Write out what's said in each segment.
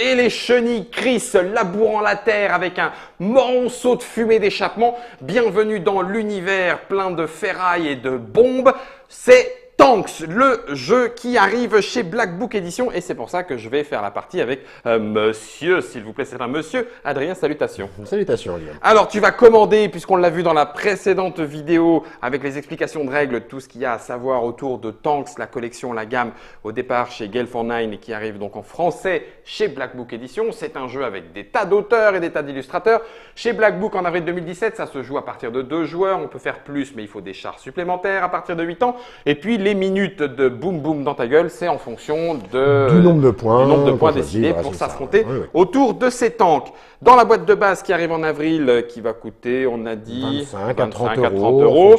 et les chenilles crissent, labourant la terre avec un monceau de fumée d'échappement. Bienvenue dans l'univers plein de ferraille et de bombes. C'est Tanks, le jeu qui arrive chez Black Book Edition et c'est pour ça que je vais faire la partie avec monsieur, s'il vous plaît, c'est un monsieur. Adrien, salutations. Salutations, Guillaume. Alors, tu vas commander, puisqu'on l'a vu dans la précédente vidéo avec les explications de règles, tout ce qu'il y a à savoir autour de Tanks, la collection, la gamme, au départ chez Gale for Nine et qui arrive donc en français chez Black Book Edition. C'est un jeu avec des tas d'auteurs et des tas d'illustrateurs. Chez Black Book en avril 2017, ça se joue à partir de 2 joueurs. On peut faire plus, mais il faut des chars supplémentaires à partir de 8 ans. Et puis, les minutes de boum boum dans ta gueule, c'est en fonction du nombre de points, décidés pour s'affronter autour de ces tanks. Dans la boîte de base qui arrive en avril, qui va coûter, on a dit 25 à 30 euros.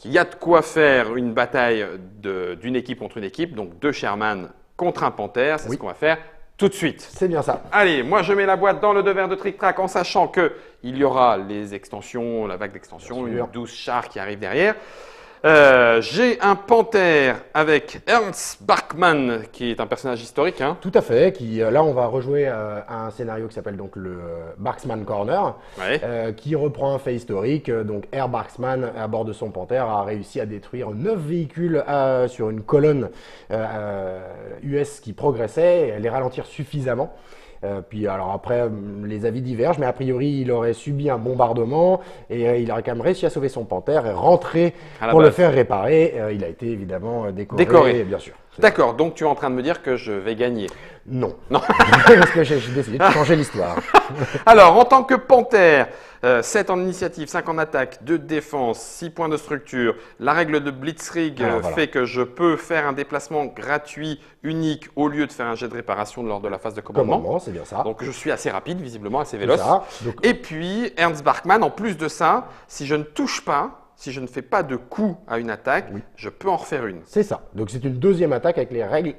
Il y a de quoi faire une bataille d'une équipe contre une équipe, donc 2 Sherman contre un Panthère, c'est ce qu'on va faire tout de suite. C'est bien ça. Allez, moi je mets la boîte dans le devers de Trick Track en sachant qu'il y aura les extensions, la vague d'extensions, une 12 chars qui arrive derrière. J'ai un panthère avec Ernst Bachmann, qui est un personnage historique. Hein. Tout à fait. Là, on va rejouer un scénario qui s'appelle donc le Barksman Corner, qui reprend un fait historique. Donc, Herr Barksman, à bord de son panthère, a réussi à détruire 9 véhicules sur une colonne US qui progressait et les ralentir suffisamment. Puis alors après, les avis divergent, mais a priori, il aurait subi un bombardement et il aurait quand même réussi à sauver son panthère et rentrer pour le faire réparer. Il a été évidemment décoré. Bien sûr. D'accord, donc tu es en train de me dire que je vais gagner. Non. Parce que j'ai décidé de changer l'histoire. Alors, en tant que panthère, 7 en initiative, 5 en attaque, 2 de défense, 6 points de structure. La règle de Blitzkrieg fait que je peux faire un déplacement gratuit, unique, au lieu de faire un jet de réparation lors de la phase de commandement. C'est bien ça. Donc, je suis assez rapide, visiblement, assez véloce. Donc... Et puis, Ernst Bachmann, en plus de ça, si je ne touche pas, si je ne fais pas de coup à une attaque, je peux en refaire une. C'est ça. Donc, c'est une deuxième attaque avec les règles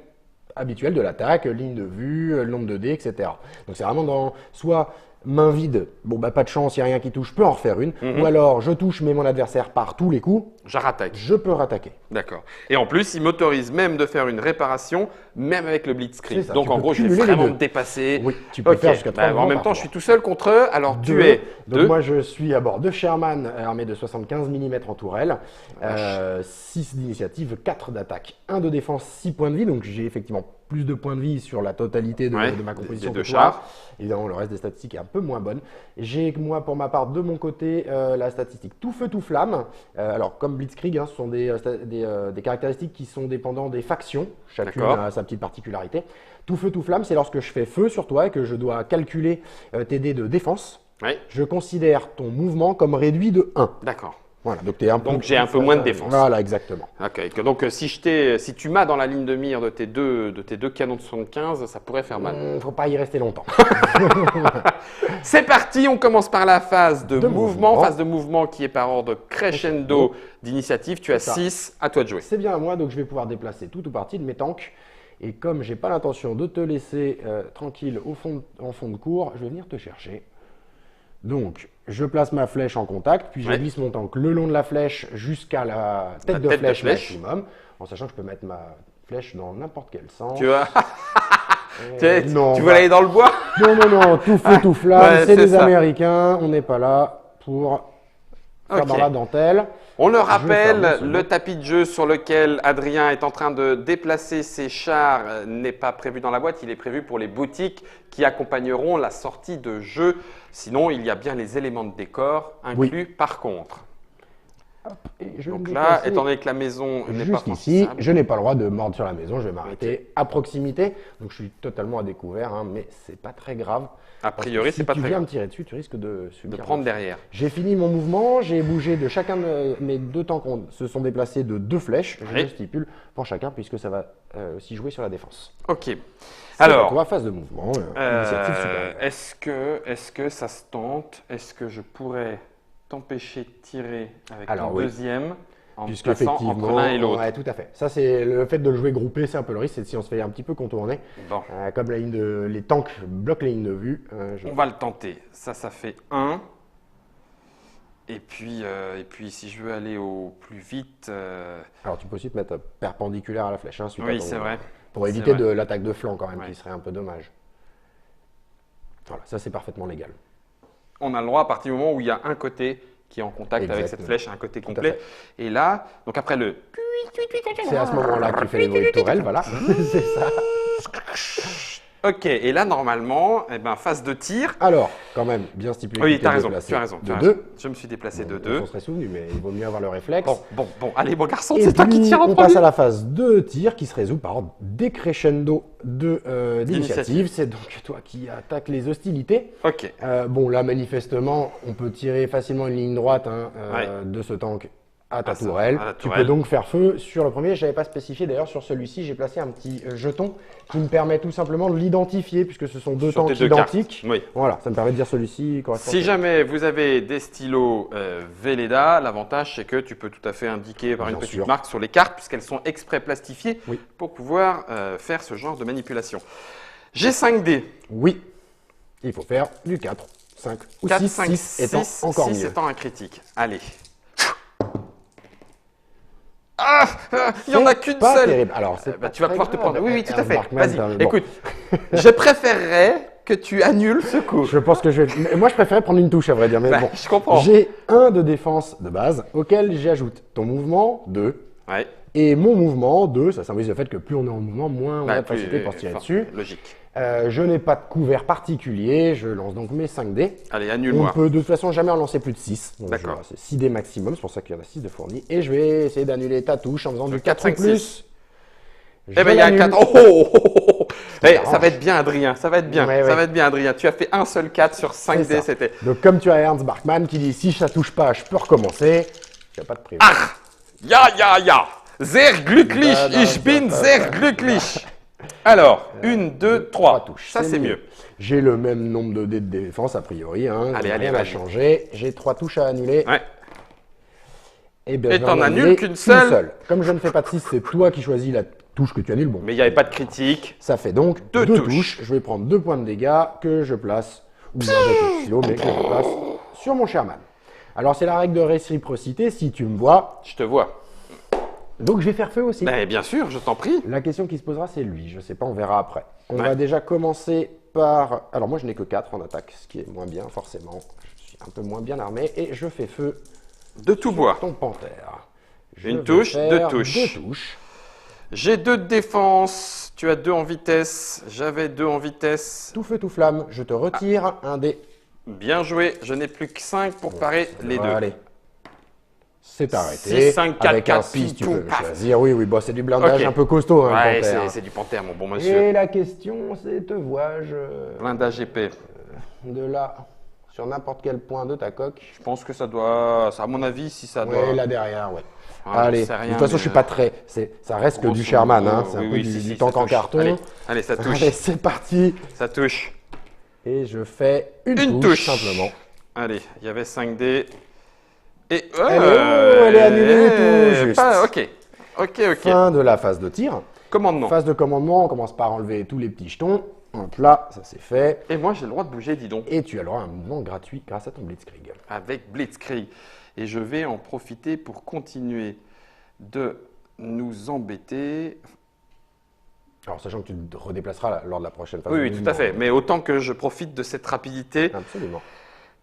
habituelles de l'attaque, ligne de vue, le nombre de dés, etc. Donc, c'est vraiment dans soit main vide, bon bah pas de chance, il n'y a rien qui touche, je peux en refaire une. Ou alors, je touche, mais mon adversaire part tous les coups. Je rattaque. Je peux rattaquer. D'accord. Et en plus, il m'autorise même de faire une réparation, même avec le Blitzkrieg. Ça, donc en gros, je vais vraiment me dépasser. Oui, tu peux faire jusqu'à 3 en même temps, je suis tout seul contre eux. Alors tu es Donc moi, je suis à bord de Sherman, armé de 75 mm en tourelle, 6 d'initiative, 4 d'attaque, 1 de défense, 6 points de vie. Donc j'ai effectivement plus de points de vie sur la totalité de ma composition de chars. Évidemment, le reste des statistiques est un peu moins bonne. J'ai, moi, pour ma part, de mon côté, la statistique tout feu, tout flamme. Alors, comme Blitzkrieg, ce sont des caractéristiques qui sont dépendantes des factions. Chacune a sa petite particularité. Tout feu, tout flamme, c'est lorsque je fais feu sur toi et que je dois calculer tes dés de défense. Je considère ton mouvement comme réduit de 1. D'accord. Voilà, donc j'ai un peu moins de défense. Voilà, exactement. Okay. Donc si tu m'as dans la ligne de mire de tes deux canons de 75, ça pourrait faire mal. Il ne faut pas y rester longtemps. C'est parti, on commence par la phase de mouvement. Phase de mouvement qui est par ordre crescendo d'initiative. Tu as 6, à toi de jouer. C'est bien à moi, donc je vais pouvoir déplacer tout ou partie de mes tanks. Et comme j'ai pas l'intention de te laisser tranquille en fond de cours, je vais venir te chercher. Donc, je place ma flèche en contact, puis je glisse mon tank le long de la flèche jusqu'à la tête de flèche maximum, en sachant que je peux mettre ma flèche dans n'importe quel sens. Tu vois tu veux aller dans le bois? Non, tout feu, tout flamme, c'est des Américains, on n'est pas là pour faire dans la dentelle. On le rappelle, le tapis de jeu sur lequel Adrien est en train de déplacer ses chars n'est pas prévu dans la boîte, il est prévu pour les boutiques qui accompagneront la sortie de jeu. Sinon, il y a bien les éléments de décor inclus par contre. Donc là, étant donné que la maison n'est pas ici, je n'ai pas le droit de mordre sur la maison, je vais m'arrêter à proximité. Donc je suis totalement à découvert, mais c'est pas très grave. A priori, c'est pas très grave. Si tu viens me tirer dessus, tu risques de prendre derrière. J'ai fini mon mouvement, j'ai bougé de chacun de mes 2 tanks se sont déplacés de 2 flèches. Je stipule pour chacun puisque ça va aussi jouer sur la défense. Ok. Alors, toi, phase de mouvement, initiative supérieure. Est-ce que ça se tente? Est-ce que je pourrais t'empêcher de tirer avec ton deuxième en me plaçant entre l'un et l'autre? Oui, tout à fait. Ça, c'est le fait de le jouer groupé, c'est un peu le risque, c'est si on se fait un petit peu contourner. Bon. Comme les tanks bloquent les lignes de vue. On va le tenter. Ça fait 1. Et puis, si je veux aller au plus vite… Alors, tu peux aussi te mettre perpendiculaire à la flèche. Oui, c'est vrai. Pour éviter l'attaque de flanc quand même, qui serait un peu dommage. Voilà, ça c'est parfaitement légal. On a le droit à partir du moment où il y a un côté qui est en contact avec cette flèche, un côté complet. Et là, donc après le... C'est à ce moment-là que tu fais les bruits de tourelle, voilà. C'est ça. Ok, et là, normalement, phase de tir. Alors, quand même, bien stipulé. Oui, tu as raison, tu as raison. Je me suis déplacé de 2. On serait souvenu, mais il vaut mieux avoir le réflexe. Bon, allez, mon garçon, c'est toi qui tires en premier. On passe à la phase de tir qui se résout par ordre décrescendo d'initiative. C'est donc toi qui attaques les hostilités. Ok. Bon, là, manifestement, on peut tirer facilement une ligne droite de ce tank à ta tourelle. Tu peux donc faire feu sur le premier. Je n'avais pas spécifié d'ailleurs sur celui-ci, j'ai placé un petit jeton qui me permet tout simplement de l'identifier puisque ce sont deux tanks identiques. Oui. Voilà, ça me permet de dire celui-ci correspond. Si jamais vous avez des stylos Velleda, l'avantage c'est que tu peux tout à fait indiquer par une petite marque sur les cartes puisqu'elles sont exprès plastifiées pour pouvoir faire ce genre de manipulation. J'ai 5 dés. Oui, il faut faire du 4, 5 ou 4, 6, 5, 6 étant encore 6 mieux. étant un critique. Allez. Ah, il n'y en a qu'une seule. Terrible. Alors, tu vas pouvoir te prendre. Oui, tout à fait. Vas-y. Écoute, je préférerais que tu annules ce coup. Je pense que je vais. Moi, je préférais prendre une touche, à vrai dire. Mais bon, je comprends. J'ai 1 de défense de base auquel j'ajoute ton mouvement 2. Ouais. Et mon mouvement 2, ça symbolise le fait que plus on est en mouvement, moins on a de facilité pour se tirer dessus. Logique. Je n'ai pas de couvert particulier, je lance donc mes 5 dés. Allez, annule-moi. On peut de toute façon jamais en lancer plus de 6. D'accord. C'est 6 dés maximum, c'est pour ça qu'il y en a 6 de fournis. Et je vais essayer d'annuler ta touche en faisant du 4, 5, 6. Eh ben, il y a un 4. Oh, ça va être bien, Adrien. Ça va être bien. Ça va être bien, Adrien. Tu as fait un seul 4 sur 5 dés. C'était. Donc, comme tu as Ernst Bachmann qui dit si ça touche pas, je peux recommencer. Il n'y a pas de prévu. Ah! Ya! Sehr glücklich, ich bin sehr glücklich. Alors, 1, 2, 3 touches. Ça, c'est mieux. J'ai le même nombre de dés de défense, a priori. Allez, rien n'a changé. J'ai 3 touches à annuler. Ouais. Et t'en annules qu'une seule. Comme je ne fais pas de 6, c'est toi qui choisis la touche que tu annules. Bon. Mais il n'y avait pas de critique. Ça fait donc 2 touches. Je vais prendre 2 points de dégâts que je place, ou bien de stylo, mais que je place sur mon Sherman. Alors, c'est la règle de réciprocité. Si tu me vois, je te vois. Donc, je vais faire feu aussi. Ben, bien sûr, je t'en prie. La question qui se posera, c'est lui. Je ne sais pas, on verra après. On va déjà commencer par... Alors, moi, je n'ai que 4 en attaque, ce qui est moins bien, forcément. Je suis un peu moins bien armé. Et je fais feu de tout bois. Ton panthère. Une touche, 2 touches. 2 touches. J'ai 2 de défense. Tu as 2 en vitesse. J'avais 2 en vitesse. Tout feu, tout flamme. Je te retire un dé. Bien joué. Je n'ai plus que 5 pour parer les 2. Allez. C'est arrêté. 6, 5, 4, avec 4, un 6, tu peux choisir. Oui, bon, c'est du blindage un peu costaud. Ouais, c'est du panthère, mon bon monsieur. Et la question, c'est te vois-je... Blindage épais. De là, sur n'importe quel point de ta coque. Je pense que ça doit... À mon avis, si ça doit... Oui, là derrière, ouais. Allez, de toute façon, je suis pas très... Ça reste que du Sherman, hein. C'est un peu du tank en carton. Allez, ça touche. Allez, c'est parti. Ça touche. Et je fais une touche, simplement. Allez, il y avait 5 dés. Et elle est annulée tout juste. Ok. Fin de la phase de tir. Commandement. Phase de commandement, on commence par enlever tous les petits jetons. Hop là, ça c'est fait. Et moi j'ai le droit de bouger, dis donc. Et tu as le droit à un mouvement gratuit grâce à ton Blitzkrieg. Avec Blitzkrieg. Et je vais en profiter pour continuer de nous embêter. Alors sachant que tu te redéplaceras lors de la prochaine phase. Oui, tout à fait. Mais autant que je profite de cette rapidité. Absolument.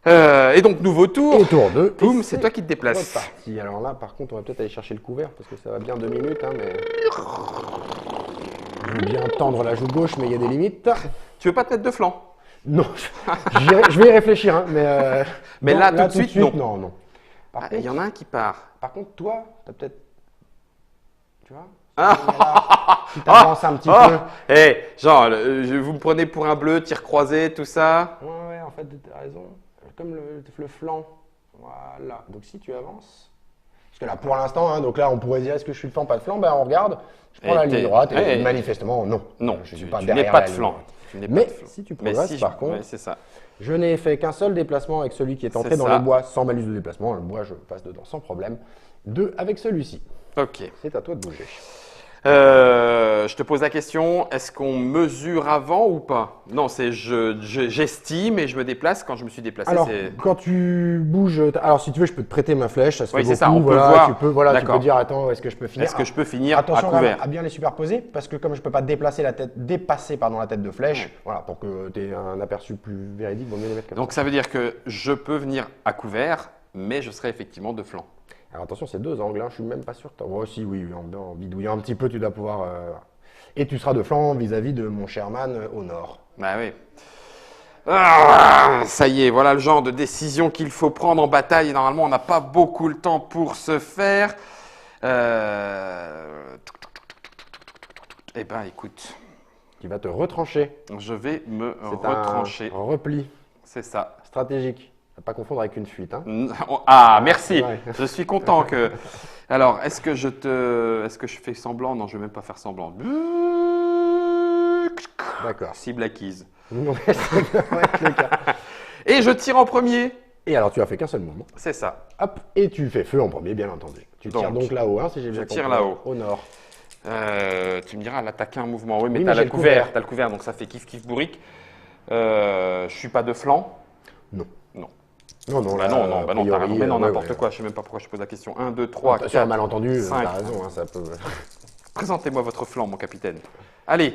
Et donc, nouveau tour. Et tour 2. Boum, c'est toi qui te déplaces. Reparti. Alors là, par contre, on va peut-être aller chercher le couvert parce que ça va bien 2 minutes. Mais... Je veux bien tendre la joue gauche, mais il y a des limites. Tu veux pas te mettre de flanc? Non, je vais y réfléchir. Mais là, tout de suite, non. Non. Il y en a un qui part. Par contre, toi, tu as peut-être... Tu vois tu t'avances un petit peu. Genre, vous me prenez pour un bleu, tir croisé, tout ça. Ouais, en fait, tu as raison. Comme le flanc. Voilà. Donc, si tu avances... Parce que là, pour l'instant, donc là, on pourrait dire, est-ce que je suis de flanc, pas de flanc? Ben, on regarde. Je prends la ligne droite et manifestement, non. Non, je suis pas tu derrière n'es pas de flanc. Mais si tu progresses, par contre, c'est ça. Je n'ai fait qu'un seul déplacement avec celui qui est entré dans le bois sans malus de déplacement. Le bois, je passe dedans sans problème. 2 avec celui-ci. Ok. C'est à toi de bouger. Je te pose la question, est-ce qu'on mesure avant ou pas? Non, c'est j'estime et je me déplace. Quand je me suis déplacé, Alors, c'est… quand tu bouges, alors si tu veux, je peux te prêter ma flèche, ça se Oui, fait c'est ça, beaucoup, on peut voilà, voir. tu peux, voilà, tu peux D'accord. dire, attends, est-ce que je peux finir? Est-ce que je peux finir à Attention couvert? à bien les superposer, parce que comme je peux pas dépasser la tête, dépasser pardon, la tête de flèche, Ouais. voilà, pour que tu aies un aperçu plus véridique, vaut mieux les mettre comme Donc ça veut dire que je peux venir à couvert, mais je serai effectivement de flanc. Alors attention, c'est deux angles, hein, je suis même pas sûr que moi aussi, oui, en bidouillant un petit peu, tu dois pouvoir… Et tu seras de flanc vis-à-vis de mon Sherman au nord. Bah oui. Ah, ça y est, voilà le genre de décision qu'il faut prendre en bataille. Et normalement, on n'a pas beaucoup le temps pour se faire. Eh ben, écoute, Qui va te retrancher. je vais me C'est retrancher. un repli C'est ça. stratégique. À pas confondre avec une fuite. Hein. Ah, merci. Ouais. Je suis content que… Alors, est-ce que je fais semblant? Non, je vais même pas faire semblant. D'accord. Cible acquise. Ouais, ça devrait être le cas. Et je tire en premier. Et alors, tu as fait qu'un seul mouvement. C'est ça. Hop, et tu fais feu en premier, bien entendu. Tu tires donc là-haut, hein, si j'ai bien compris. je tire là-haut. Au nord. Tu me diras, elle attaquer un mouvement. Oui, mais Oui, tu as mais j'ai le le couvert. couvert. Tu as le couvert, donc ça fait kiff bourrique. Je suis pas de flanc. Non. Non. Non, non, Bah là, non, a t'as priori, raison. Mais non, ouais, n'importe ouais. quoi. Je sais même pas pourquoi je pose la question. 1, 2, 3, Sur un 4. malentendu, 5. t'as raison, hein, ça peut… Présentez-moi votre flanc, mon capitaine. Allez.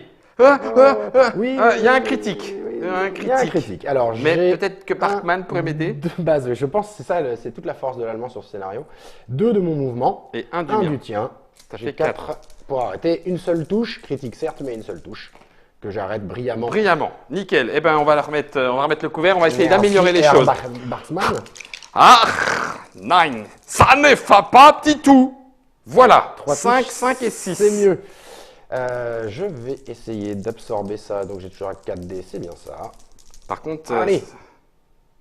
Oui, Il y a un critique. oui, Il y a un il y a un critique. Alors, Mais j'ai peut-être que Parkman pourrait m'aider. De base, je pense que c'est ça, c'est toute la force de l'allemand sur ce scénario. 2 de mon mouvement, Et un du un mien. du tien. Ça J'ai fait 4 pour arrêter. Une seule touche, critique certes, mais une seule touche que j'arrête brillamment. Brillamment. Nickel. Eh ben, on va remettre le couvert. On va essayer Merci, d'améliorer les Herr choses. Barksman. Ah, 9. Ça ne fait pas petit tout. Voilà. 3 5, touches, 5 et 6. C'est mieux. Je vais essayer d'absorber ça, donc j'ai toujours un 4D, c'est bien ça. Par contre, Allez.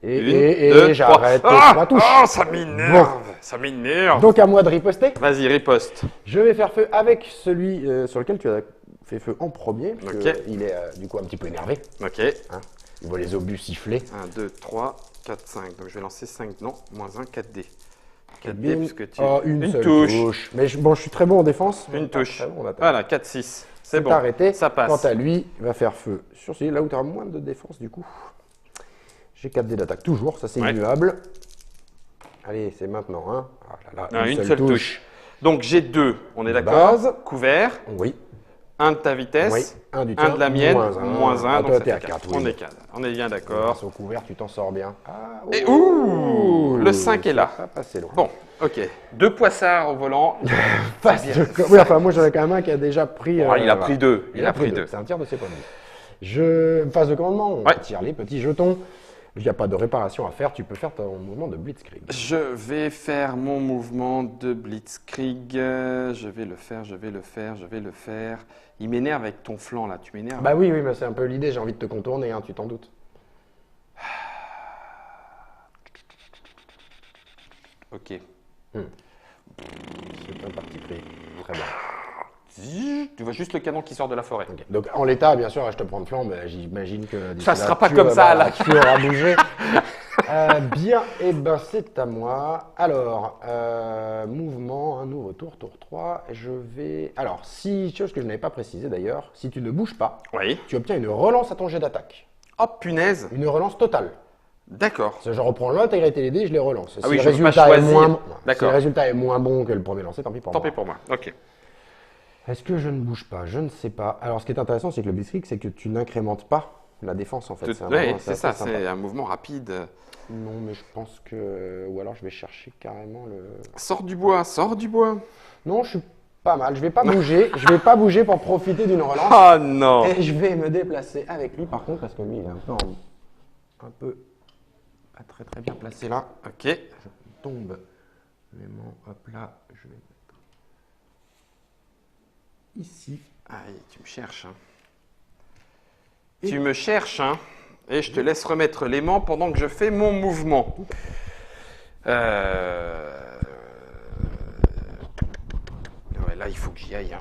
Et, une, et deux, j'arrête trois. 3 touches. Oh, ça m'énerve. Ça m'énerve. Donc à moi de riposter. Vas-y, riposte. Je vais faire feu avec celui sur lequel tu as fait feu en premier, parce Ok. qu'il est du coup un petit peu énervé. Ok. Hein. Il voit les obus siffler. 1, 2, 3, 4, 5. Donc je vais lancer 5. Non, moins 1, 4D. 4D, Bim. puisque tu… Oh, une seule touche. touche. Mais bon, je suis très bon en défense. Une Pas touche. très bon en attaque. Voilà, 4, 6. C'est C'est bon. arrêté. Ça passe. Quant à lui, il va faire feu sur celui là où tu as moins de défense du coup. J'ai 4D d'attaque toujours, ça c'est Ouais. immuable. Allez, c'est maintenant. Hein. Ah là là, Ah, une seule touche. Donc j'ai 2. On est De d'accord? base. Couvert. Oui. 1 de ta vitesse. Oui. Un du 1 tien, de la mienne. moins un. Ah, Donc toi, ça t'es fait à 4. On est 4. On est bien d'accord. Grâce au couvert, tu t'en sors bien. Ah, Et ouh, le 5 est là. Ça va passer loin. Bon, ok. 2 poissards au volant. Passe de- Oui, enfin, moi j'en ai quand même un qui a déjà pris. Oh, il a voilà. pris 2. Il a pris 2. C'est un tiers de ses points de vie. Phase de commandement, on Ouais. tire les petits jetons. Il n'y a pas de réparation à faire, tu peux faire ton mouvement de blitzkrieg. Je vais faire mon mouvement de blitzkrieg. Je vais le faire. Il m'énerve avec ton flanc là. Tu m'énerves. Bah oui, mais c'est un peu l'idée, j'ai envie de te contourner, hein, tu t'en doutes. Ok. C'est un parti pris. Très bien. Tu vois juste le canon qui sort de la forêt. Ok. Donc en l'état, bien sûr, je te prends de flanc, mais j'imagine que d'ici Ça là, sera pas tu comme ça, voilà, là. tu auras bougé. Bien, et ben c'est à moi. Alors, mouvement, un nouveau tour, tour 3. Je vais. Alors, si, chose que je n'avais pas précisé d'ailleurs, si tu ne bouges pas, Oui. tu obtiens une relance à ton jet d'attaque. Oh punaise. Une relance totale. D'accord. C'est-à-dire, je reprends l'intégralité des dés et je les relance. Ah oui, si, je le peux pas résultat est choisir. moins, si D'accord. le résultat est moins bon que le premier lancé, tant pis pour Tant moi. pis pour moi. Ok. Est-ce que je ne bouge pas? Je ne sais pas. Alors, ce qui est intéressant, c'est que le blitzkrieg, c'est que tu n'incrémentes pas la défense, en fait. Oui, c'est ça. assez sympa. C'est un mouvement rapide. Non, mais je pense que… Ou alors, je vais chercher carrément le… Sors du bois, sors du bois. Non, je suis pas mal. Je vais pas bouger. Je vais pas bouger pour profiter d'une relance. Oh non. Et je vais me déplacer avec lui, par contre, parce que lui, il est un peu pas très très bien placé là. Ok. Je tombe. Vraiment, hop là, je vais mettre ici. Aïe, tu me cherches. Hein. Tu me cherches, hein. Et je te laisse remettre l'aimant pendant que je fais mon mouvement. Ouais, là, il faut que j'y aille. Hein.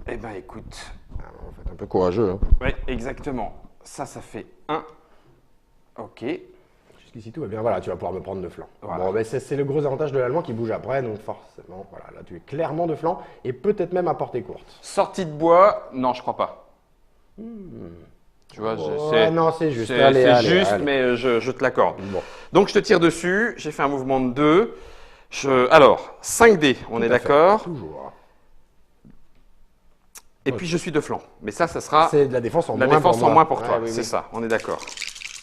Eh ben, écoute. Ah, en fait, un peu courageux. Hein. Oui, exactement. Ça fait 1. Ok. Jusqu'ici, tout va bien. Voilà, tu vas pouvoir me prendre de flanc. Voilà. Bon, ben, c'est le gros avantage de l'allemand qui bouge après, donc forcément, voilà, là, tu es clairement de flanc et peut-être même à portée courte. Sortie de bois, non, je crois pas. Tu vois, Non, c'est juste. C'est Allez, juste, allez. mais je te l'accorde. Bon. Donc, je te tire dessus. J'ai fait un mouvement de 2. Alors, 5D, on est d'accord. Toujours. Et puis, je suis de flanc. Mais ça sera C'est de la défense en la moins défense pour en moi. moins pour toi. Ouais, oui, C'est oui. ça, on est d'accord.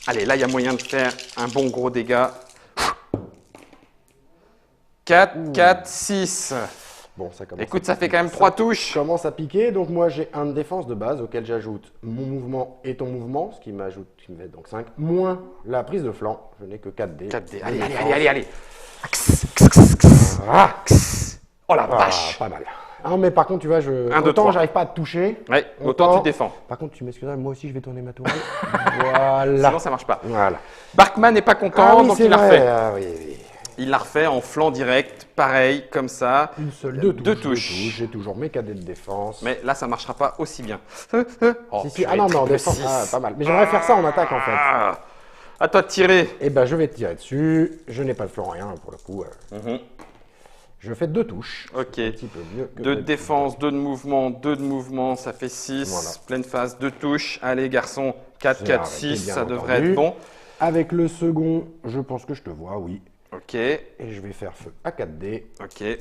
Allez, là, il y a moyen de faire un bon gros dégât. 4, 4, 6. Bon, ça commence. Écoute, ça fait quand même 3 touches. Commence à piquer, donc moi j'ai un défense de base auquel j'ajoute mon mouvement et ton mouvement, ce qui me fait donc 5, moins la prise de flanc, je n'ai que 4D. 4D. Allez. Ah, Oh la vache. pas mal. Ah, mais par contre, tu vois, Un, deux, autant trois. j'arrive pas à te toucher. Ouais, autant tu défends. Par contre, tu m'excuseras, moi aussi je vais tourner ma tourelle. Voilà. Sinon, ça marche pas. Voilà. Barkman n'est pas content, Ah oui, donc c'est il l'a vrai. refait. Ah, oui, oui. Il l'a refait en flanc direct, pareil, comme ça. Une seule, Deux touches. J'ai toujours mes cadets de défense. Mais là, ça marchera pas aussi bien. Oh, Si. Ah non, mais en triple défense, 6. pas mal. Mais j'aimerais faire ça en attaque en fait. Ah, à toi de tirer. Eh ben, je vais tirer dessus. Je n'ai pas de flanc, rien pour le coup. Mhm. Je fais 2 touches. Ok. Un petit peu mieux que 2 de d'habitude. défense, 2 de mouvement, ça fait 6. Voilà. Pleine phase, 2 touches. Allez, garçon, 4, J'ai 4, arrêté, 6, bien ça devrait entendu. être bon. Avec le second, je pense que je te vois, oui. Ok, Et je vais faire feu à 4D, ok.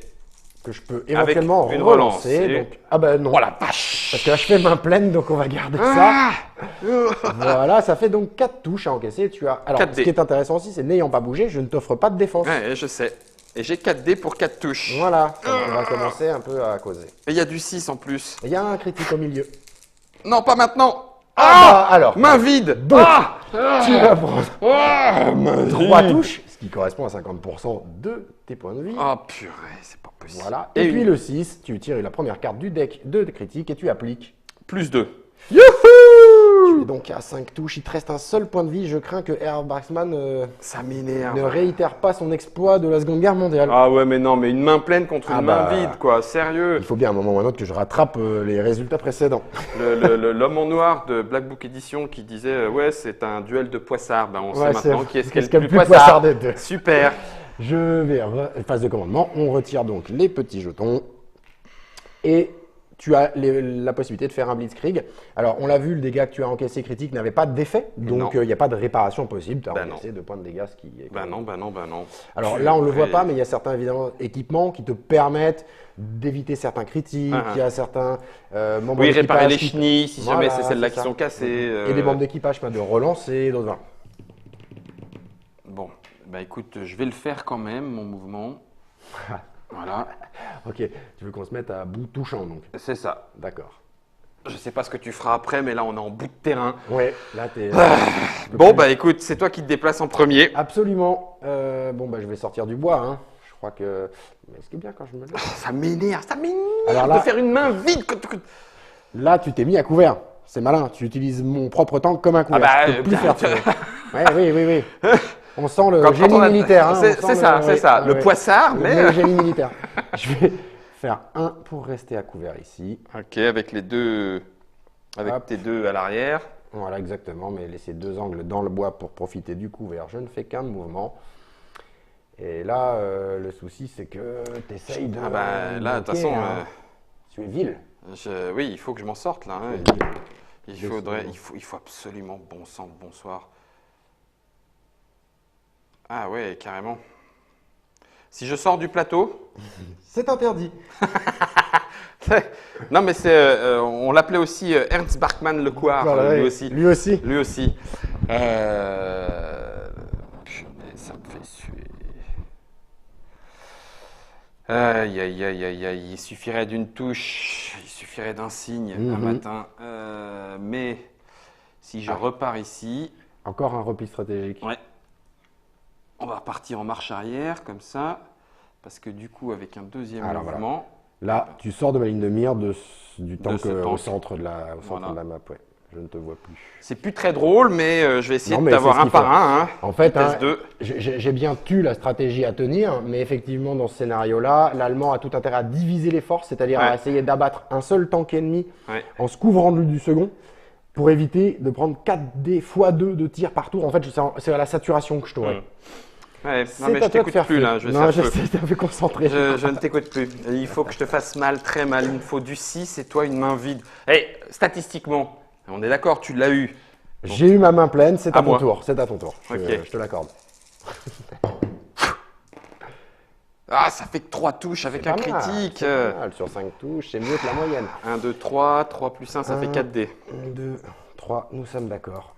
que je peux éventuellement une relancer. relance, et- Donc... Ah ben non. Oh la vache. Parce que là, je fais main pleine, donc on va garder ça. Voilà, ça fait donc 4 touches à encaisser. Tu as... Alors, 4D. ce qui est intéressant aussi, c'est n'ayant pas bougé, je ne t'offre pas de défense. Ouais, je sais. Et j'ai 4D pour 4 touches. Voilà, on va commencer un peu à causer. Et il y a du 6 en plus. Il y a un critique au milieu. Non, pas maintenant. Ah bah, alors, Main vide. donc, Ah tu vas prendre Ah, main 3 vide. touches, ce qui correspond à 50% de tes points de vie. Oh purée, c'est pas possible. Voilà. Et puis une- le 6, tu tires la première carte du deck de critique et tu appliques. Plus 2. Tu es donc à 5 touches, il te reste un seul point de vie. Je crains que Herr Barksman Ça m'énerve. ne réitère pas son exploit de la Seconde Guerre mondiale. Ah ouais, mais non, mais une main pleine contre une Ah main bah. vide, quoi. Sérieux. Il faut bien à un moment ou à un autre que je rattrape les résultats précédents. L'homme en noir de Black Book Edition qui disait ouais, c'est un duel de poissards. Ben, on Ouais, sait maintenant qui est-ce qui est qu'est-ce le plus poissard. des deux. Super. Je vais phase de commandement. On retire donc les petits jetons et tu as la possibilité de faire un blitzkrieg. Alors, on l'a vu, le dégât que tu as encaissé critique n'avait pas d'effet, donc il n'y a pas de réparation possible. Tu as Bah encaissé 2 points de dégâts, ce qui est. Ben non. Alors là, on ne le voit Purée. pas, mais il y a certains évidemment équipements qui te permettent d'éviter certains critiques. Ah, ah. Il y a certains membres Oui, réparer d'équipage les qui- chenilles si Voilà, jamais c'est celles-là c'est qui ça. sont cassées. Et des membres d'équipage de relancer, d'autres. Voilà. Bon, bah écoute, je vais le faire quand même, mon mouvement. Voilà, Ok, tu veux qu'on se mette à bout touchant donc. c'est ça. D'accord. Je sais pas ce que tu feras après, mais là on est en bout de terrain. Ouais, là t'es. Bon, bah écoute, c'est toi qui te déplaces en premier. Absolument. Bon, bah je vais sortir du bois. Hein. Je crois que. Mais ce qui est bien quand je me lève. Ça m'énerve Alors là- de faire une main vide. Là, tu t'es mis à couvert. C'est malin. Tu utilises mon propre tank comme un couvert. bah, tu peux plus bien, faire ça. Ouais, oui. On sent le Quand génie on a- militaire. Hein. c'est On sent ça, le- c'est ça. ouais, Le ouais. poissard, mais. Le génie militaire. Je vais faire un pour rester à couvert ici. Ok, avec les deux. Avec Hop. tes deux à l'arrière. Voilà, exactement. Mais laisser 2 angles dans le bois pour profiter du couvert. Je ne fais qu'un mouvement. Et là, le souci, c'est que tu essayes de. Ah bah là, de toute bloquer, façon. hein. Tu es vil. Oui, il faut que je m'en sorte là. Hein. Tu es vil. Il faut absolument bon sang, bonsoir. Ah ouais, carrément. Si je sors du plateau, C'est interdit. non mais c'est, on l'appelait aussi Ernst Barkman le Couard, Voilà, lui ouais. aussi. Lui aussi. Lui aussi. Punaise, ça me fait suer. Aïe, aïe, aïe, aïe, aïe. Il suffirait d'une touche, il suffirait d'un signe un matin. Mais si je repars ici, Encore un repli stratégique. ouais, on va repartir en marche arrière comme ça. Parce que du coup, avec un deuxième Alors, voilà. mouvement, Là, tu sors de ma ligne de mire du tank ce au tank. centre de la, au centre Voilà. de la map. Ouais. Je ne te vois plus. c'est plus très drôle, mais je vais essayer Non, de mais t'avoir c'est ce un qu'il par faut. un. Hein. En fait, Vitesse hein, 2. j'ai bien tu la stratégie à tenir, mais effectivement, dans ce scénario-là, l'Allemand a tout intérêt à diviser les forces, c'est-à-dire à Ouais. essayer d'abattre un seul tank ennemi Ouais. en se couvrant du second. pour éviter de prendre 4D x 2 de tir par tour. En fait, c'est à la saturation que je t'aurai. Ouais, non C'est mais à je toi de t'écoute faire plus feu. là, Non, je sais, t'es un peu concentré. Je ne t'écoute plus. Il faut que je te fasse mal, très mal. Il me faut du 6 et toi une main vide. Eh, statistiquement, on est d'accord, tu l'as eu. J'ai eu ma main pleine, c'est à ton moi. tour. C'est à ton tour. Ok. Je te l'accorde. Ah, ça fait que 3 touches avec un critique. C'est pas mal. Sur 5 touches, c'est mieux que la moyenne. 1, 2, 3, 3 plus 1, ça fait 4D. 1, 2, 3, nous sommes d'accord.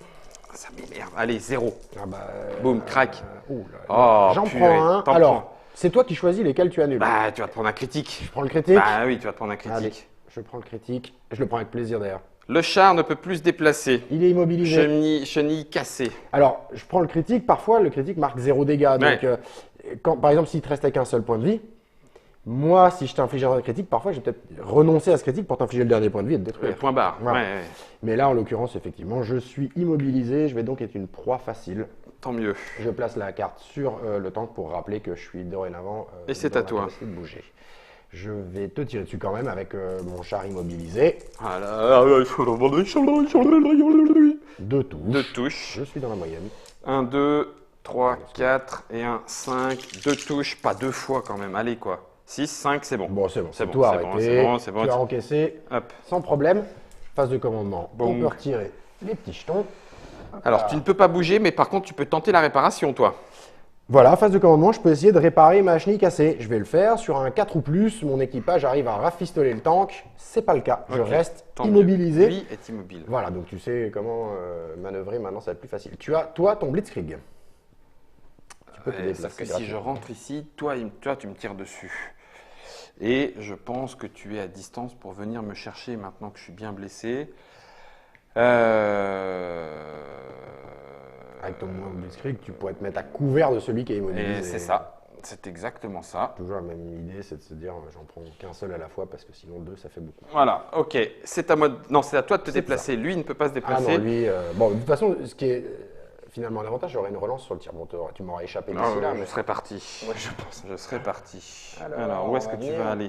Ça m'énerve. Allez, 0. Ah bah, Boum, crac. Oh là là. Oh, J'en purée, prends un. t'en Alors, prends. c'est toi qui choisis lesquels tu annules. Bah, tu vas te prendre un critique. Je prends le critique. Bah oui, tu vas te prendre un critique. Allez, je prends le critique. Je le prends avec plaisir d'ailleurs. Le char ne peut plus se déplacer. Il est immobilisé. Chenille cassée. Alors, je prends le critique. Parfois, le critique marque 0 dégâts. Donc, Ouais. par exemple, s'il te reste avec un seul point de vie, moi, si je t'inflige un critique, parfois, je vais peut-être renoncer à ce critique pour t'infliger le dernier point de vie et te détruire. Point barre. Voilà. Ouais, ouais. Mais là, en l'occurrence, effectivement, je suis immobilisé. Je vais donc être une proie facile. Tant mieux. Je place la carte sur le tank pour rappeler que je suis dorénavant Et c'est dans à la toi. capacité de bouger. Je vais te tirer dessus quand même avec mon char immobilisé. Voilà. 2 touches. 2 touches. Je suis dans la moyenne. 1, 2, 3, 4 et 1, 5. 2 touches, pas 2 fois quand même. Allez quoi. 6, 5, c'est bon. Bon, c'est bon. C'est bon, tout c'est bon, arrêté. c'est bon, c'est bon. Tu as encaissé Hop. sans problème. Phase de commandement. On Boum. peut retirer les petits jetons. Alors, tu ne peux pas bouger, mais par contre, tu peux tenter la réparation, toi. Voilà, phase de commandement, je peux essayer de réparer ma chenille cassée. Je vais le faire sur un 4 ou plus. Mon équipage arrive à rafistoler le tank. C'est pas le cas. Je Ok, reste tant mieux. immobilisé. Lui est immobile. Voilà, donc tu sais comment manœuvrer. Maintenant, ça va être plus facile. Tu as, toi, ton blitzkrieg. Tu peux te Ouais, déplacer sauf que si je gratuitement. rentre ici, toi, tu me tires dessus. Et je pense que tu es à distance pour venir me chercher maintenant que je suis bien blessé. Avec ton blitzkrieg, tu pourrais te mettre à couvert de celui qui est immobilisé. Et c'est ça. C'est exactement ça. Toujours la même idée, c'est de se dire j'en prends qu'un seul à la fois parce que sinon 2 ça fait beaucoup. Voilà, ok. C'est à moi non, c'est à toi de te déplacer. Lui, il ne peut pas se Ah déplacer. non, lui, bon, de toute façon, ce qui est finalement un avantage, j'aurais une relance sur le tir. Bon, tu m'auras échappé d'ici là. Je Mais... serais parti. Ouais, je pense. Je serais parti. Alors, où est-ce on que va tu venir. vas aller?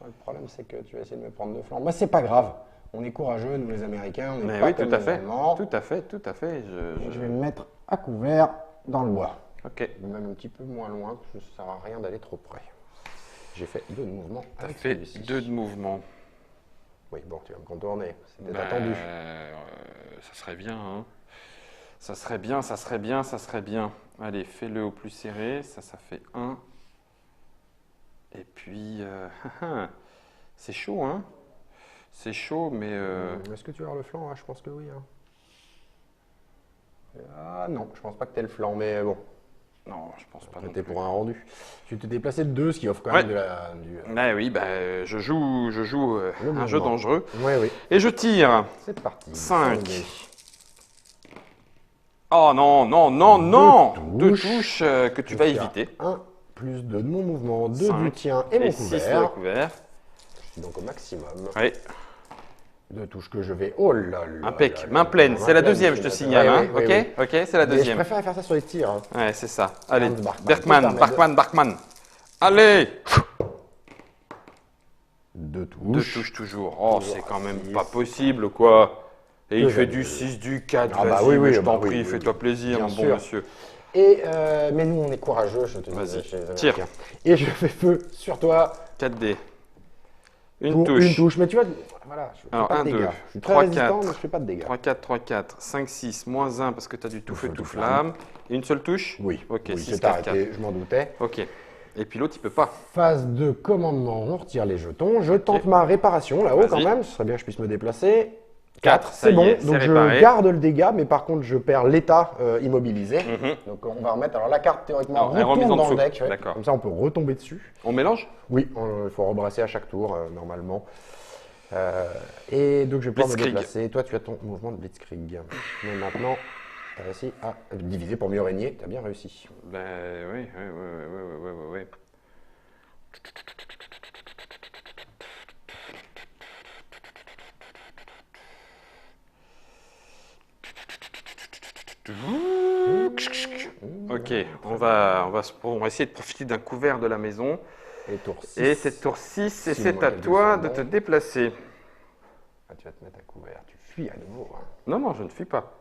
Le problème, c'est que tu vas essayer de me prendre de flanc. Moi, c'est pas grave. On est courageux, nous les Américains. On est Mais pas oui, comme tout à les fait. Allemands. Tout à fait, tout à fait. Je vais me mettre à couvert dans le bois. Ok. Même un petit peu moins loin, parce que ça ne sert à rien d'aller trop près. J'ai fait 2 mouvements T'as avec fait celui-ci. 2 de mouvement. Oui, bon, tu vas me contourner. C'était Ben, attendu. Ça serait bien, hein. Ça serait bien, ça serait bien, ça serait bien. Allez, fais-le au plus serré. Ça fait 1. Et puis, c'est chaud, hein. C'est chaud, mais... Est-ce que tu vas avoir le flanc? Je pense que oui. Hein. Ah non, je pense pas que tu aies le flanc, mais bon, Non, je pense pas. c'était pour un rendu. Tu t'es déplacé de 2, ce qui offre quand même de la... Oui, je joue un mouvement. jeu dangereux. Oui, oui. Et je tire. C'est parti. 5. Cinq dés. Oh non, non, non, non. Deux 2 touches. touches que tu vas Donc, il y a éviter. 1 plus 2 de mon mouvement, 2 Cinq. du tien et mon 6 de couvert. couvert. Donc au maximum. Oui, 2 touches que je vais... Oh là là. impec. là Main là. pleine. Main C'est la pleine, deuxième, je te c'est signale. la- Hein. oui, oui, Ok, ok, c'est la Mais je deuxième. préfère faire ça sur les tirs. Hein. Ouais, c'est ça. Allez, Hans Bachmann. Berkman, Tout Bachmann, Bachmann. Allez. 2 touches. 2 touches toujours. Oh, Toujours c'est quand même six. pas possible, quoi. Et il Deux fait années. du 6, du 4. Ah bah Vas-y, oui, mais oui, je bah t'en oui, prie, oui, fais-toi oui. plaisir, Bien mon bon sûr. monsieur. Et mais nous, on est courageux, je te dis. Vas-y, chez les tire. Américains. Et je fais feu sur toi 4D. Une pour touche. une touche. Mais tu vois, voilà, je fais Alors, pas de 1, 2, dégâts. Je suis très 3, résistant, 4. mais je fais pas de dégâts. 3, 4, 3, 4, 5, 6, moins 1 parce que tu as du tout feu, feu, tout tout flamme. Et une seule touche? Oui, Ok, oui, 6, c'est 4, 4. arrêté, je m'en doutais. Ok. Et puis l'autre, il peut pas. Phase de commandement, on retire les jetons. Je tente ma réparation là-haut quand Vas-y. même, ce serait bien que je puisse me déplacer. 4, ça C'est y bon, est, c'est donc réparé. je garde le dégât, mais par contre je perds l'état immobilisé. Mhm. Donc on va remettre, alors la carte théoriquement Alors, elle est remise retourne en dans le dessous. deck, ouais. D'accord. Comme ça on peut retomber dessus. On mélange? Oui, il faut rebrasser à chaque tour normalement. Et donc je vais pouvoir me Blitzkrieg. déplacer. Toi tu as ton mouvement de Blitzkrieg. Mais maintenant, tu as réussi à diviser pour mieux régner, tu as bien réussi. Ben oui, oui. Ok, on va essayer de profiter d'un couvert de la maison. Et tour 6. Et c'est tour 6 et Si, c'est moi, à j'ai toi deux de secondes. te déplacer. Ah, tu vas te mettre à couvert. Tu fuis à nouveau. Hein. Non, non, je ne fuis pas.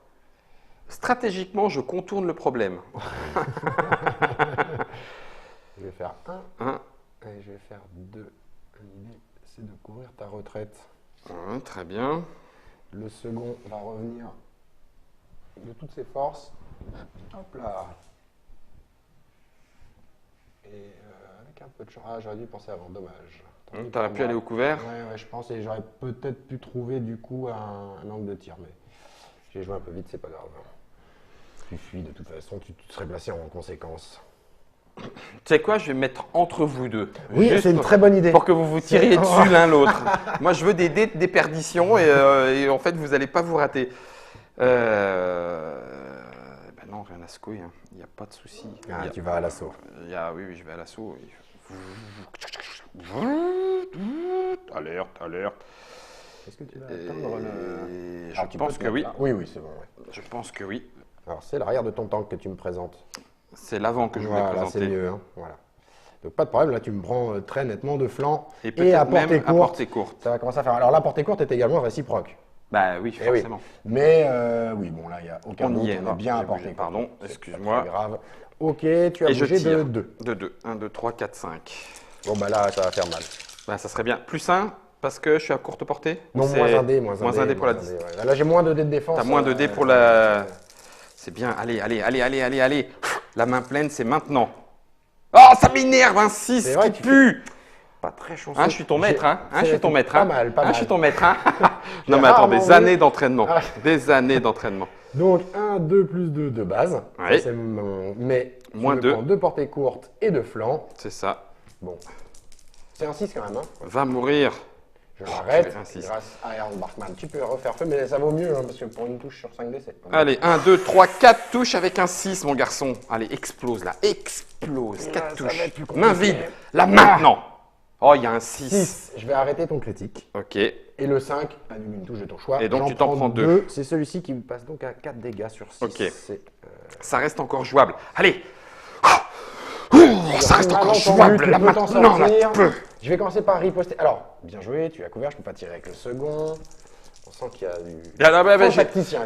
Stratégiquement, je contourne le problème. Je vais faire 1 et je vais faire 2. L'idée, c'est de courir ta retraite. Très bien. Le second va revenir de toutes ses forces. Hop là. Et avec un peu de chance. Ah, j'aurais dû penser avant, dommage. Tu aurais pu aller au couvert? Ouais, je pense. Et j'aurais peut-être pu trouver du coup un angle de tir. Mais j'ai joué un peu vite, c'est pas grave. Tu fuis de toute façon, tu serais placé en conséquence. Tu sais quoi, je vais me mettre entre vous deux. Oui, c'est une très bonne idée. Pour que vous vous tiriez dessus l'un l'autre. Moi, je veux des dés de déperdition et en fait, vous n'allez pas vous rater. Ben non, rien à secouer. Hein. Il n'y a pas de souci. Ah, tu vas à l'assaut. Oui, je vais à l'assaut. Alerte, alerte. Est-ce que tu vas atteindre le... Je pense que oui. Oui, c'est bon. Ouais. Je pense que oui. Alors, c'est l'arrière de ton tank que tu me présentes. C'est l'avant que je voulais présenter. C'est mieux. Hein. Voilà. Donc, pas de problème. Là, tu me prends très nettement de flanc et à portée courte. Ça va commencer à faire. Alors, la portée courte est également réciproque. Bah oui, forcément. Oui. Mais oui, bon, là, il n'y a aucun doute. On est bien à portée courte. Pardon, excuse-moi. C'est grave. Ok, tu as bougé de 2. De 2. 1, 2, 3, 4, 5. Bon, bah là, ça va faire mal. Bah, ça serait bien. Plus 1 parce que je suis à courte portée? Non, moins un dé. Moins un dé pour la 10. Ouais. Là, j'ai moins de dés de défense. T'as moins de dés pour la... C'est bien. Allez. La main pleine, c'est maintenant. Oh, ça m'énerve, un 6 qui pue. Pas très chanceux. Je suis ton maître, hein. Je suis ton maître, Pas mal. Je suis ton maître, hein. Non, mais attends, des années d'entraînement. Des années d'entraînement. Donc, 1, 2 plus 2 de base. Oui. Mais moins 2. 2 portées courtes et de flanc. C'est ça. Bon. C'est un 6 quand même. Hein. Va mourir. Je l'arrête grâce à Aaron Barkman. Tu peux refaire feu, mais ça vaut mieux, hein, parce que pour une touche sur 5D, c'est pas mal. Allez, 1, 2, 3, 4 touches avec un 6, mon garçon. Allez, explose là, explose. 4 touches. Main vide, là maintenant. Oh, il y a un 6. Je vais arrêter ton critique. Ok. Et le 5, annule une touche de ton choix. Et donc, tu t'en prends 2. C'est celui-ci qui passe donc à 4 dégâts sur 6. Ok. Ça reste encore jouable. Allez. Ça reste encore jouable là maintenant. Là, tu peux. Je vais commencer par riposter. Alors, bien joué, tu as couvert, je ne peux pas tirer avec le second. On sent qu'il y a du...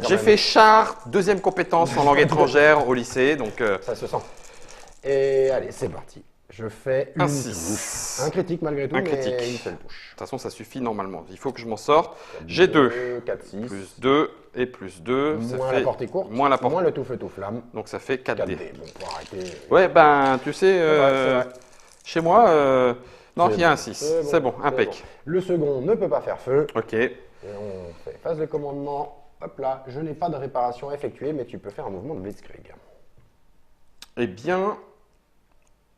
J'ai fait char, deuxième compétence en langue étrangère au lycée, donc... Ça se sent. Et allez, c'est parti. Je fais une 6. Un critique malgré tout, un critique. Mais une seule touche. De toute façon, ça suffit normalement. Il faut que je m'en sorte. J'ai 2. 4, 6. Plus 2 et plus 2. Moins ça fait la portée courte. Moins la portée. Moins le tout feu tout flamme. Donc ça fait 4D. Bon, pour arrêter... Ouais, ben, tu sais, chez moi, non, il y a un 6. C'est bon, impec. Bon. Le second ne peut pas faire feu. Ok. Et on fait phase de commandement. Hop là, je n'ai pas de réparation effectuée, mais tu peux faire un mouvement de blitzkrieg. Eh bien,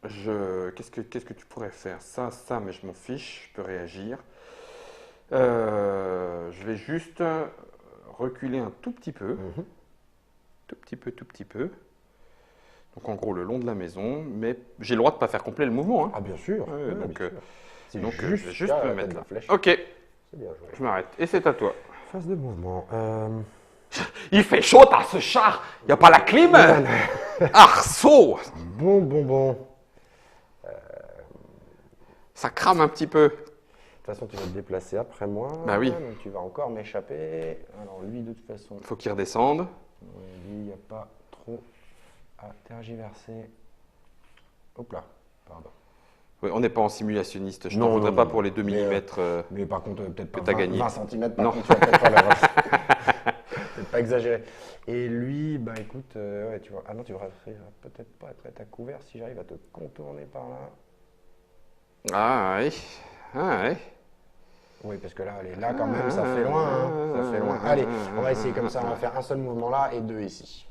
qu'est-ce que tu pourrais faire? Ça, mais je m'en fiche, je peux réagir. Je vais juste reculer un tout petit peu. Tout petit peu. Donc en gros le long de la maison, mais j'ai le droit de ne pas faire complet le mouvement. Hein. Ah bien sûr. Ouais, donc je vais juste me mettre là. Flèche. Ok. C'est bien joué. Je m'arrête. Et c'est à toi. Phase de mouvement. Il fait chaud dans ce char. Il n'y a pas la clim. Arceau. Bon. Ça crame un petit peu. De toute façon, tu vas te déplacer après moi. Bah oui. Donc tu vas encore m'échapper. Alors lui, de toute façon. Il faut qu'il redescende. Lui, il n'y a pas trop à tergiverser. Hop là, pardon. Oui, on n'est pas en simulationniste. Je n'en voudrais pas pour les 2 mm. Mais par contre, peut-être pas tu as gagné. 20 cm. Par non. contre, tu vas peut-être pas peut-être pas exagérer. Et lui, bah écoute, ouais, tu vois. Ah non, tu devrais peut-être pas être à couvert si j'arrive à te contourner par là. Ah oui. Oui, parce que là, là quand même, ça fait loin. Hein. Ça fait loin. Allez, on va essayer comme ça. On va faire un seul mouvement là et 2 ici.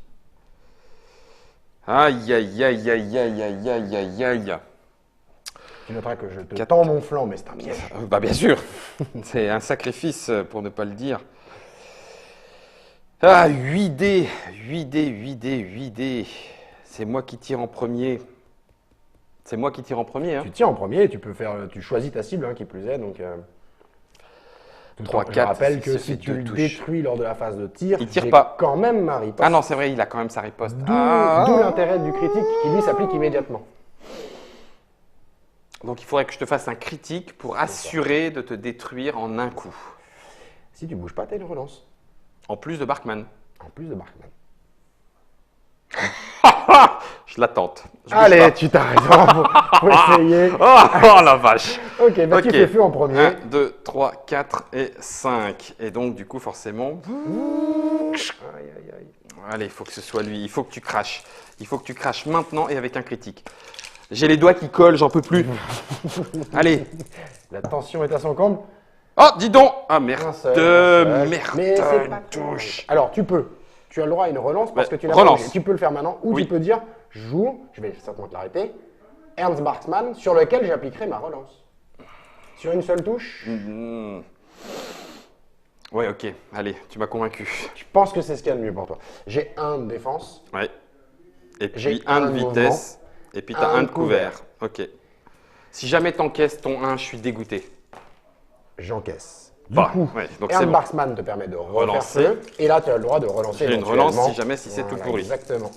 Aïe. Tu noteras que je te tends mon flanc, mais c'est un piège. Bah bien sûr. C'est un sacrifice pour ne pas le dire. Ah, 8D. C'est moi qui tire en premier. Hein. Tu tires en premier, tu choisis ta cible, hein, qui plus est. Donc, 3, 4, je rappelle que si tu le détruis lors de la phase de tir, il tire pas. Quand même ma riposte. Ah non, c'est vrai, il a quand même sa riposte. D'où l'intérêt du critique qui lui s'applique immédiatement. Donc il faudrait que je te fasse un critique pour assurer de te détruire en un coup. Si tu bouges pas, tu as une relance. En plus de Barkman. En plus de Barkman. Je la tente. Allez, tu t'as raison, faut essayer. Oh la vache. Ok, bah tu fais feu en premier. 1, 2, 3, 4 et 5. Et donc, du coup, forcément. Aïe, aïe, aïe. Allez, il faut que ce soit lui. Il faut que tu craches. Il faut que tu craches maintenant et avec un critique. J'ai les doigts qui collent, j'en peux plus. Allez. La tension est à son comble. Oh, dis donc. Ah, merde. Un seul. Merde. Mais c'est pas touche. Alors, tu peux. Tu as le droit à une relance parce que tu l'as relance. pas. Tu peux le faire maintenant ou Oui. tu peux dire je joue, je vais certainement te l'arrêter, Ernst Barksman sur lequel j'appliquerai ma relance. Sur une seule touche. Ouais, ok. Allez, tu m'as convaincu. Je pense que c'est ce qu'il y a de mieux pour toi. J'ai 1 de défense. Ouais. Et J'ai puis 1 de un de vitesse. Et puis tu as un 1 de de couvert. couvert. Ok. Si jamais t'encaisses ton 1, je suis dégoûté. J'encaisse. Du Bah, coup, ouais, donc c'est Ernst bon. Barksman te permet de Relancer. relancer. Et là, tu as le droit de relancer. J'ai une relance éventuellement. si jamais c'est tout pourri. Exactement.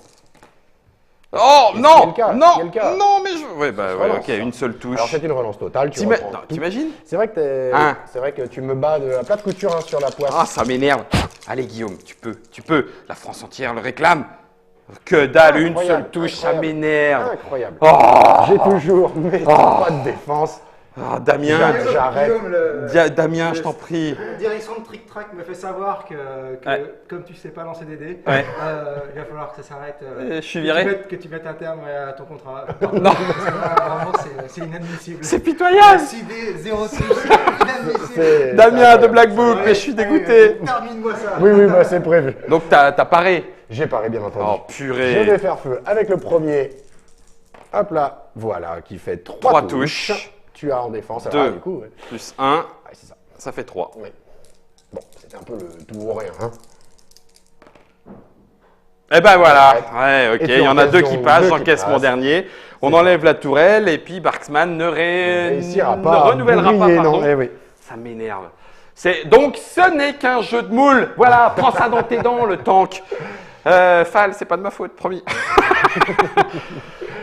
Oh Et non, c'est le cas, non, c'est le cas. non, mais je. Ouais, bah ouais, Relance. ok, une seule touche. Alors, c'est une relance totale. Tu reprends tout. T'imagines? C'est vrai que Hein. c'est vrai que tu me bats de la plate couture hein, sur la poisse. Ah, ça m'énerve. Allez, Guillaume, tu peux. La France entière le réclame. Que dalle, une Incroyable, seule touche, ça incroyable. m'énerve. Incroyable. Oh, J'ai toujours mes pas de défense. Ah, Damien, J'arrête. Damien, je t'en prie. La direction de Trick Track me fait savoir que Ouais. comme tu sais pas lancer des dés, Ouais. il va falloir que ça s'arrête. Je suis viré. Que tu mettes un terme à ton contrat. Non, Parce que là, vraiment, c'est inadmissible. c'est pitoyable. 6 dés, 0 touche, c'est inadmissible. C'est Damien de incroyable. Black Book, mais je suis dégoûté. Termine-moi ça. Oui, bah c'est prévu. Donc, t'as paré. J'ai paré, bien entendu. Oh, Je purée. vais faire feu avec le premier. Hop là, voilà, qui fait 3 Trois touches. touches. Tu as en défense. Deux. Alors, du coup, ouais. Plus 1, Ouais, c'est ça. ça fait 3. Oui. Bon, c'était un peu le tout ou rien. Hein. Eh ben voilà, ouais, ok, Et tu il y en a encaisses 2 qui donc passent, 2 qui j'encaisse mon passent. dernier. On enlève la tourelle et puis Barksman ne Réussira ne pas à renouvellera pas, briller, pardon. non. Eh oui. Ça m'énerve. Donc ce n'est qu'un jeu de moule. Voilà, prends ça dans tes dents, le tank. Fall, c'est pas de ma faute, promis.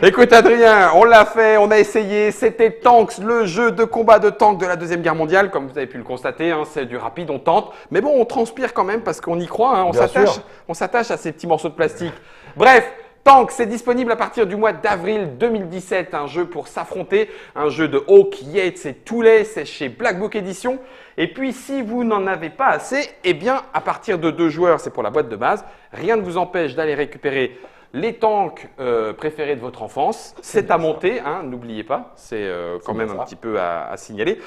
Écoute Adrien, on l'a fait, on a essayé, c'était Tanks, le jeu de combat de tanks de la Deuxième Guerre mondiale, comme vous avez pu le constater, hein, c'est du rapide, on tente, mais bon, on transpire quand même parce qu'on y croit, hein, Bien sûr. on s'attache à ces petits morceaux de plastique. Bref, Tanks, c'est disponible à partir du mois d'avril 2017, un jeu pour s'affronter, un jeu de Hawk, Yates et Toulet, c'est chez Black Book Edition. Et puis, si vous n'en avez pas assez, eh bien, à partir de 2 joueurs, c'est pour la boîte de base, rien ne vous empêche d'aller récupérer les tanks préférés de votre enfance. C'est à monter, hein, n'oubliez pas, c'est quand même un petit peu à signaler.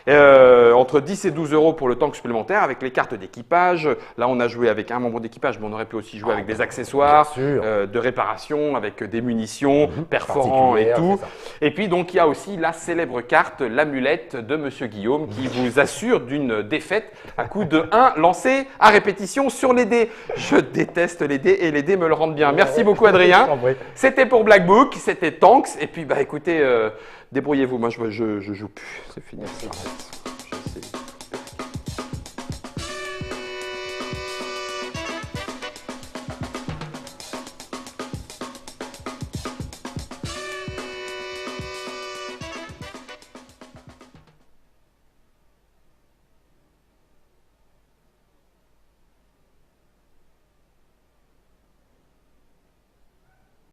Entre 10 et 12 euros pour le tank supplémentaire avec les cartes d'équipage. Là, on a joué avec un membre d'équipage, mais on aurait pu aussi jouer avec des accessoires bien sûr. de réparation, avec des munitions, perforants et particulières, tout. c'est ça. Et puis, donc, il y a aussi la célèbre carte, l'amulette de Monsieur Guillaume, qui vous assure d'une défaite à coup de 1 lancé à répétition sur les dés. Je déteste les dés et les dés me le rendent bien. Merci beaucoup, Adrien. Je t'en prie. C'était pour Black Book, c'était Tanks. Et puis, bah, écoutez, débrouillez-vous. Moi, je joue plus. C'est fini. J'arrête. Je sais.